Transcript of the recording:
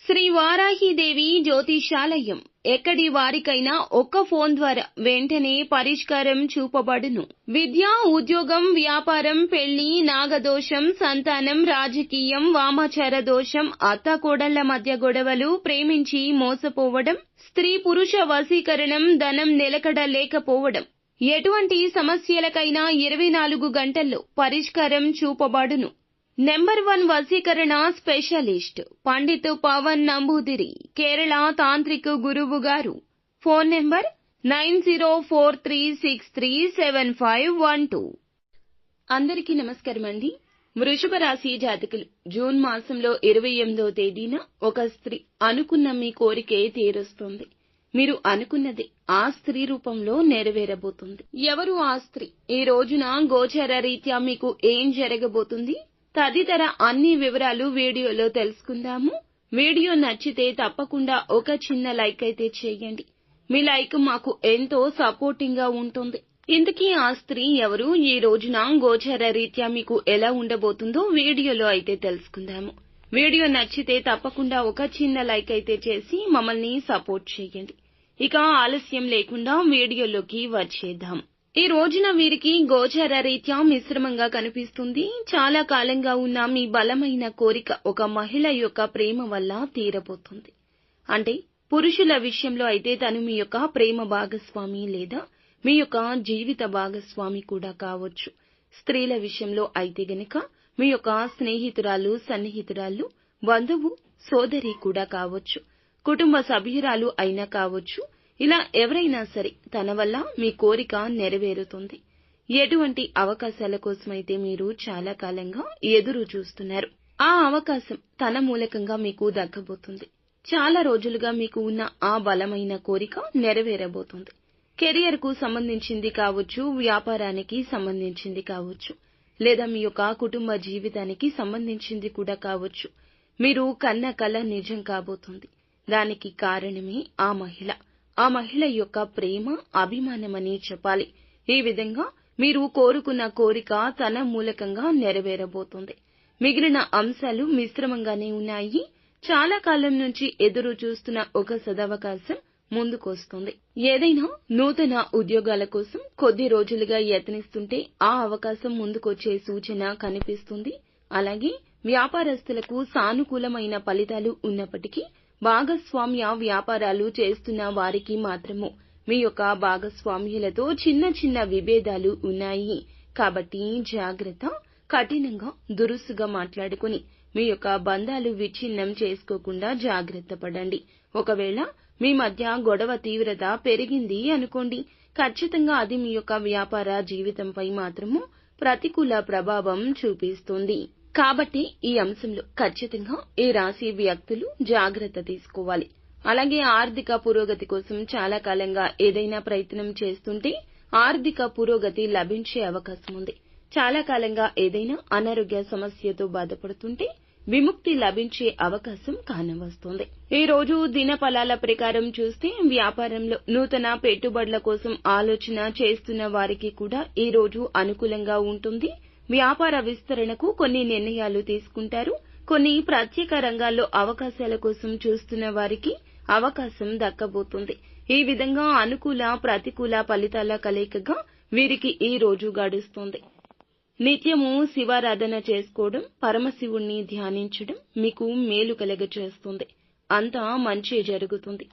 శ్రీ వారాహిదేవి జ్యోతిషాలయం ఎక్కడి వారికైనా ఒక్క ఫోన్ ద్వారా వెంటనే పరిష్కారం చూపబడును. విద్య, ఉద్యోగం, వ్యాపారం, పెళ్లి, నాగదోషం, సంతానం, రాజకీయం, వామాచార దోషం, అత్తాకోడళ్ల మధ్య గొడవలు, ప్రేమించి మోసపోవడం, స్త్రీ పురుష వశీకరణం, ధనం నిలకడ లేకపోవడం, ఎటువంటి సమస్యలకైనా 24 గంటల్లో పరిష్కారం చూపబడును. నెంబర్ 1 వశీకరణ స్పెషలిస్ట్ పండిత్ పవన్ నంబూదిరి, కేరళ తాంత్రిక గురువు గారు. Phone number 9043637512. అందరికీ నమస్కారం అండి. వృషభ రాశి జాతకులు, జూన్ మాసంలో 28వ తేదీన ఒక స్త్రీ అనుకున్న మీ కోరికే తీరుస్తుంది. మీరు అనుకున్నది ఆ స్త్రీ రూపంలో నెరవేరబోతుంది. ఎవరు ఆ స్త్రీ? ఈ రోజున గోచర రీత్యా మీకు ఏం జరగబోతుంది తదితర అన్ని వివరాలు వీడియోలో తెలుసుకుందాము. వీడియో నచ్చితే తప్పకుండా ఒక చిన్న లైక్ అయితే చేయండి. మీ లైక్ మాకు ఎంతో సపోర్టింగ్ గా ఉంటుంది. ఇంతకీ ఆ స్త్రీ ఎవరు? ఈ రోజున గోచర రీత్యా మీకు ఎలా ఉండబోతుందో వీడియోలో అయితే తెలుసుకుందాము. వీడియో నచ్చితే తప్పకుండా ఒక చిన్న లైక్ అయితే చేసి మమ్మల్ని సపోర్ట్ చేయండి. ఇక ఆలస్యం లేకుండా వీడియోలోకి వచ్చేద్దాం. ఈ రోజున వీరికి గోచర రీత్యా మిశ్రమంగా కనిపిస్తుంది. చాలా కాలంగా ఉన్న మీ బలమైన కోరిక ఒక మహిళ యొక్క ప్రేమ వల్ల తీరబోతుంది. అంటే పురుషుల విషయంలో అయితే తను మీ యొక్క ప్రేమ భాగస్వామి లేదా మీ యొక్క జీవిత భాగస్వామి కూడా కావచ్చు. స్త్రీల విషయంలో అయితే గనక మీ యొక్క స్నేహితురాలు, సన్నిహితురాలు, బంధువు, సోదరి కూడా కావచ్చు. కుటుంబ సభ్యురాలు అయినా కావచ్చు. ఇలా ఎవరైనా సరే తన వల్ల మీ కోరిక నెరవేరుతుంది. ఎటువంటి అవకాశాల కోసమైతే మీరు చాలా కాలంగా ఎదురు చూస్తున్నారు, ఆ అవకాశం తన మూలకంగా మీకు దక్కబోతుంది. చాలా రోజులుగా మీకు ఉన్న ఆ బలమైన కోరిక నెరవేరబోతుంది. కెరియర్ కు సంబంధించింది కావచ్చు, వ్యాపారానికి సంబంధించింది కావచ్చు, లేదా మీ యొక్క కుటుంబ జీవితానికి సంబంధించింది కూడా కావచ్చు. మీరు కన్న కల నిజం కాబోతుంది. దానికి కారణమే ఆ మహిళ. ఆ మహిళ యొక్క ప్రేమ, అభిమానమని చెప్పాలి. ఈ విధంగా మీరు కోరుకున్న కోరిక తన మూలకంగా నెరవేరబోతుంది. మిగిలిన అంశాలు మిశ్రమంగానే ఉన్నాయి. చాలా కాలం నుంచి ఎదురు చూస్తున్న ఒక సదవకాశం ముందుకొస్తుంది. ఏదైనా నూతన ఉద్యోగాల కోసం కొద్ది రోజులుగా యత్నిస్తుంటే ఆ అవకాశం ముందుకొచ్చే సూచన కనిపిస్తుంది. అలాగే వ్యాపారస్తులకు సానుకూలమైన ఫలితాలు ఉన్నప్పటికీ భాగస్వామ్య వ్యాపారాలు చేస్తున్న వారికి మాత్రము మీ యొక్క భాగస్వామ్యులతో చిన్న చిన్న విభేదాలు ఉన్నాయి. కాబట్టి జాగ్రత్త. కఠినంగా దురుసుగా మాట్లాడుకుని మీ యొక్క బంధాలు విచ్ఛిన్నం చేసుకోకుండా జాగ్రత్త పడండి. ఒకవేళ మీ మధ్య గొడవ తీవ్రత పెరిగింది అనుకోండి, ఖచ్చితంగా అది మీ యొక్క వ్యాపార జీవితంపై మాత్రము ప్రతికూల ప్రభావం చూపిస్తుంది. కాబట్టి ఈ అంశంలో ఖచ్చితంగా ఈ రాశి వ్యక్తులు జాగ్రత్త తీసుకోవాలి. అలాగే ఆర్థిక పురోగతి కోసం చాలా కాలంగా ఏదైనా ప్రయత్నం చేస్తుంటే ఆర్థిక పురోగతి లభించే అవకాశం ఉంది. చాలా కాలంగా ఏదైనా అనారోగ్య సమస్యతో బాధపడుతుంటే విముక్తి లభించే అవకాశం కానవస్తోంది. ఈ రోజు దిన ఫలాల ప్రకారం చూస్తే వ్యాపారంలో నూతన పెట్టుబడుల కోసం ఆలోచన చేస్తున్న వారికి కూడా ఈ రోజు అనుకూలంగా ఉంటుంది. వ్యాపార విస్తరణకు కొన్ని నిర్ణయాలు తీసుకుంటారు. కొన్ని ప్రత్యేక రంగాల్లో అవకాశాల కోసం చూస్తున్న వారికి అవకాశం దక్కబోతుంది. ఈ విధంగా అనుకూల, ప్రతికూల ఫలితాల కలయికగా వీరికి ఈ రోజు గడుస్తుంది. నిత్యము శివారాధన చేసుకోవడం, పరమశివుణ్ణి ధ్యానించడం మీకు మేలు కలగచేస్తుంది. అంతా మంచి జరుగుతుంది.